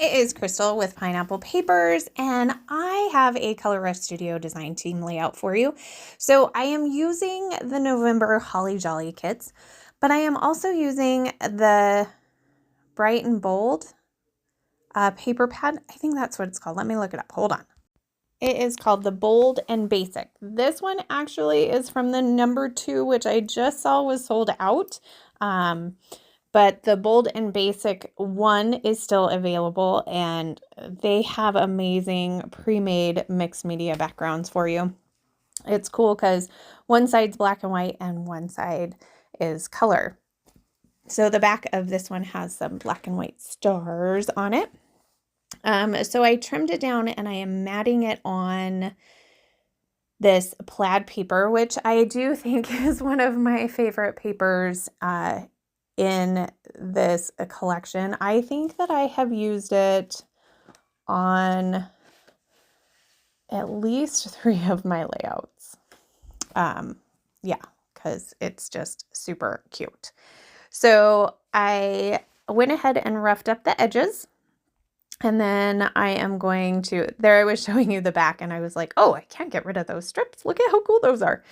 it is Crystal with Pineapple Papers, and I have a Color Rush Studio design team layout for you. So I am using the November Holly Jolly kits, but I am also using the Bright and Bold paper pad. I think that's what it's called. Let me look it up. Hold on. It is called the Bold and Basic. This one actually is from the number 2, which I just saw was sold out. But the Bold and Basic one is still available, and they have amazing pre-made mixed media backgrounds for you. It's cool because one side's black and white and one side is color. So the back of this one has some black and white stars on it. So I trimmed it down and I am matting it on this plaid paper, which I do think is one of my favorite papers in this collection. I think that I have used it on at least 3 of my layouts. Yeah, because it's just super cute. So I went ahead and roughed up the edges. And then I am going to, there I was showing you the back and I was like, oh, I can't get rid of those strips. Look at how cool those are.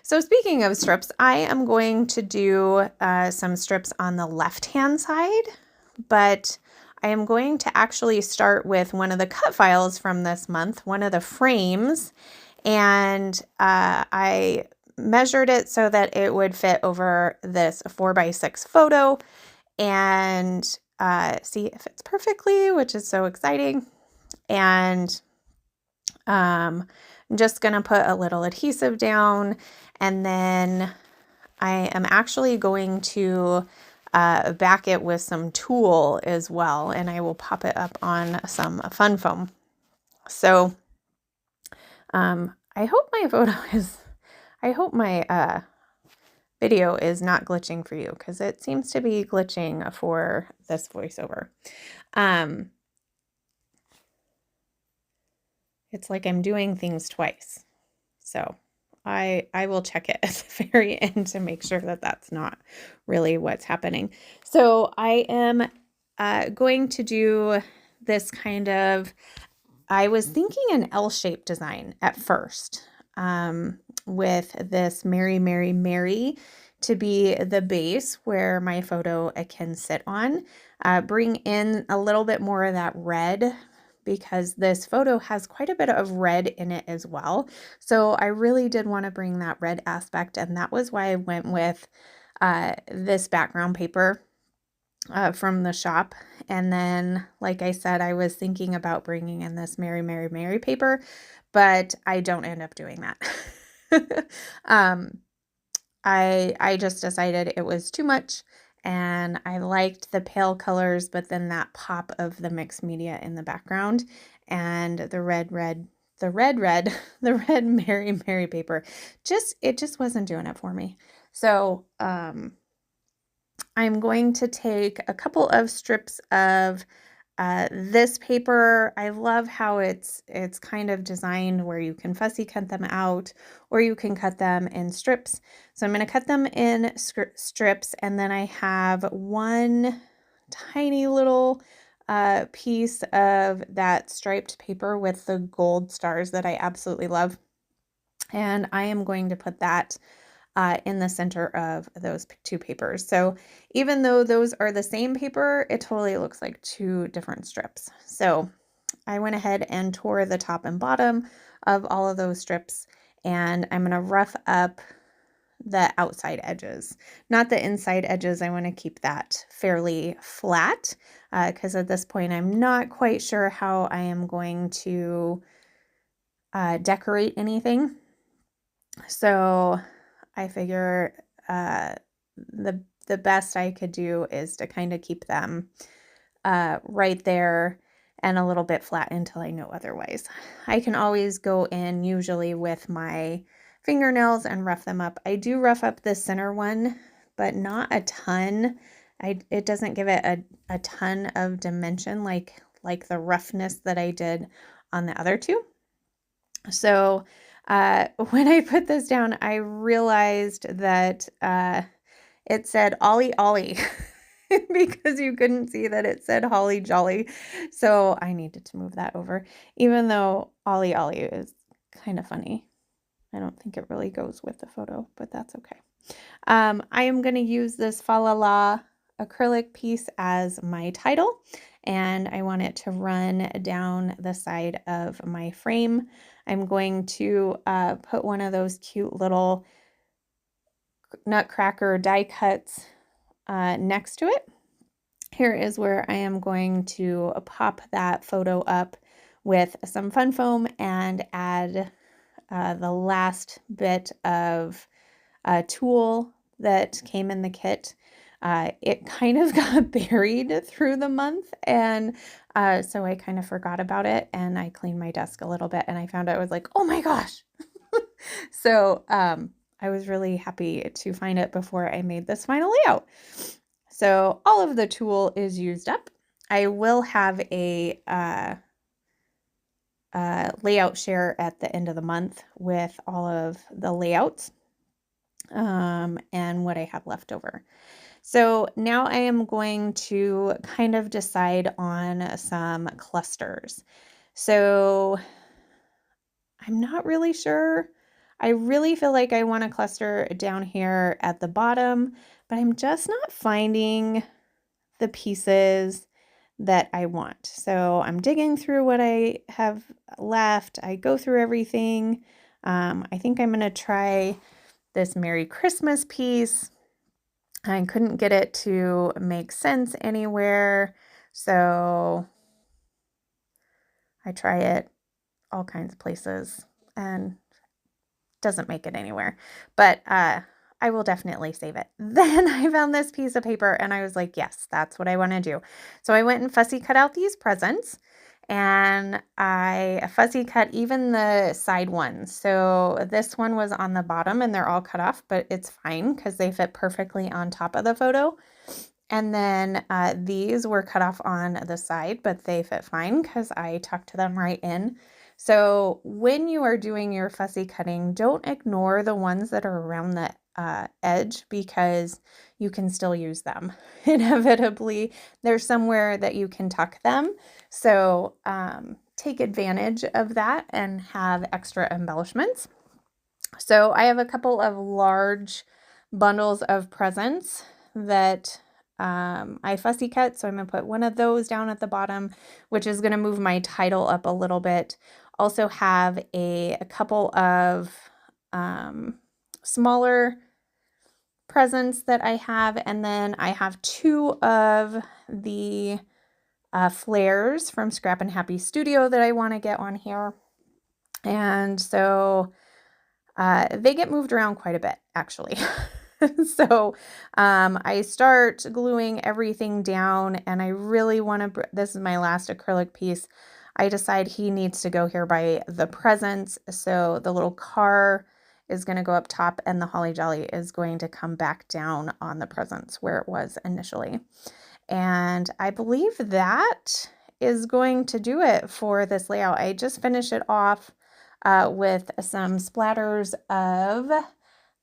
So speaking of strips, I am going to do some strips on the left-hand side, but I am going to actually start with one of the cut files from this month, one of the frames, and I measured it so that it would fit over this 4x6 photo and see if it's perfectly, which is so exciting. And I'm just going to put a little adhesive down, and then I am actually going to back it with some tulle as well, and I will pop it up on some fun foam. So I hope my video is not glitching for you, because it seems to be glitching for this voiceover. It's like I'm doing things twice. So I will check it at the very end to make sure that that's not really what's happening. So I am going to do this kind of, I was thinking an L-shaped design at first. With this Mary, Mary, Mary to be the base where my photo can sit on. Bring in a little bit more of that red, because this photo has quite a bit of red in it as well. So I really did want to bring that red aspect, and that was why I went with this background paper from the shop. And then, like I said, I was thinking about bringing in this Mary, Mary, Mary paper, but I don't end up doing that. I just decided it was too much, and I liked the pale colors, but then that pop of the mixed media in the background, and the red Mary Mary paper, it just wasn't doing it for me. So I'm going to take a couple of strips of this paper. I love how it's kind of designed where you can fussy cut them out, or you can cut them in strips. So I'm going to cut them in strips, and then I have one tiny little piece of that striped paper with the gold stars that I absolutely love. And I am going to put that in the center of those 2 papers. So even though those are the same paper, it totally looks like 2 different strips. So I went ahead and tore the top and bottom of all of those strips, and I'm going to rough up the outside edges, not the inside edges. I want to keep that fairly flat because at this point I'm not quite sure how I am going to decorate anything. So I figure the best I could do is to kind of keep them right there and a little bit flat until I know otherwise. I can always go in usually with my fingernails and rough them up. I do rough up the center one, but not a ton. It doesn't give it a ton of dimension like the roughness that I did on the other 2. So when I put this down, I realized that it said Ollie Ollie because you couldn't see that it said Holly Jolly. So I needed to move that over, even though Ollie Ollie is kind of funny. I don't think it really goes with the photo, but that's okay. I am going to use this falala acrylic piece as my title, and I want it to run down the side of my frame. I'm going to put one of those cute little nutcracker die cuts next to it. Here is where I am going to pop that photo up with some fun foam and add the last bit of tool that came in the kit. It kind of got buried through the month, and so I kind of forgot about it, and I cleaned my desk a little bit, and I found out I was like, oh my gosh. So I was really happy to find it before I made this final layout. So all of the tool is used up. I will have a layout share at the end of the month with all of the layouts and what I have left over. So now I am going to kind of decide on some clusters. So I'm not really sure. I really feel like I want a cluster down here at the bottom, but I'm just not finding the pieces that I want. So I'm digging through what I have left. I go through everything. I think I'm going to try this Merry Christmas piece. I couldn't get it to make sense anywhere, so I try it all kinds of places and doesn't make it anywhere, but I will definitely save it. Then I found this piece of paper and I was like, yes, that's what I want to do. So I went and fussy cut out these presents, and I fussy cut even the side ones. So this one was on the bottom and they're all cut off, but it's fine because they fit perfectly on top of the photo. And then these were cut off on the side, but they fit fine because I tucked them right in. So when you are doing your fussy cutting, don't ignore the ones that are around the edge, because you can still use them. Inevitably, there's somewhere that you can tuck them. So take advantage of that and have extra embellishments. So I have a couple of large bundles of presents that I fussy cut. So I'm going to put one of those down at the bottom, which is going to move my title up a little bit. Also have a couple of smaller presents that I have. And then I have two of the flares from Scrap and Happy Studio that I want to get on here. And so they get moved around quite a bit, actually. So I start gluing everything down, and I really want to, this is my last acrylic piece. I decide he needs to go here by the presents. So the little car is going to go up top, and the Holly Jolly is going to come back down on the presents where it was initially. And I believe that is going to do it for this layout. I just finished it off with some splatters of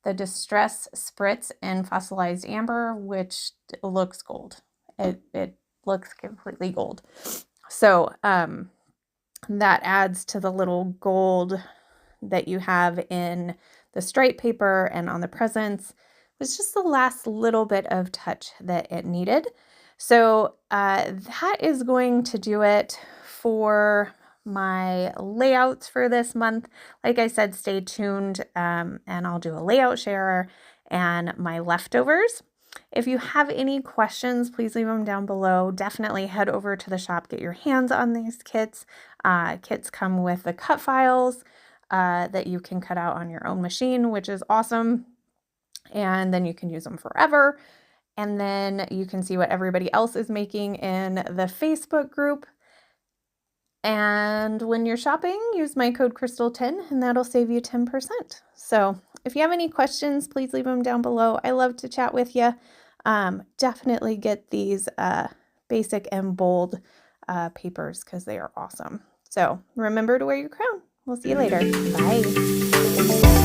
the Distress Spritz in Fossilized Amber, which looks gold. It looks completely gold. So that adds to the little gold that you have in the stripe paper and on the presents. It was just the last little bit of touch that it needed. So that is going to do it for my layouts for this month. Like I said, stay tuned, and I'll do a layout share and my leftovers. If you have any questions, please leave them down below. Definitely head over to the shop, get your hands on these kits. Kits come with the cut files that you can cut out on your own machine, which is awesome. And then you can use them forever. And then you can see what everybody else is making in the Facebook group. And when you're shopping, use my code Crystal10 and that'll save you 10%. So if you have any questions, please leave them down below. I love to chat with you. Definitely get these basic and bold papers because they are awesome. So remember to wear your crown. We'll see you later. Bye.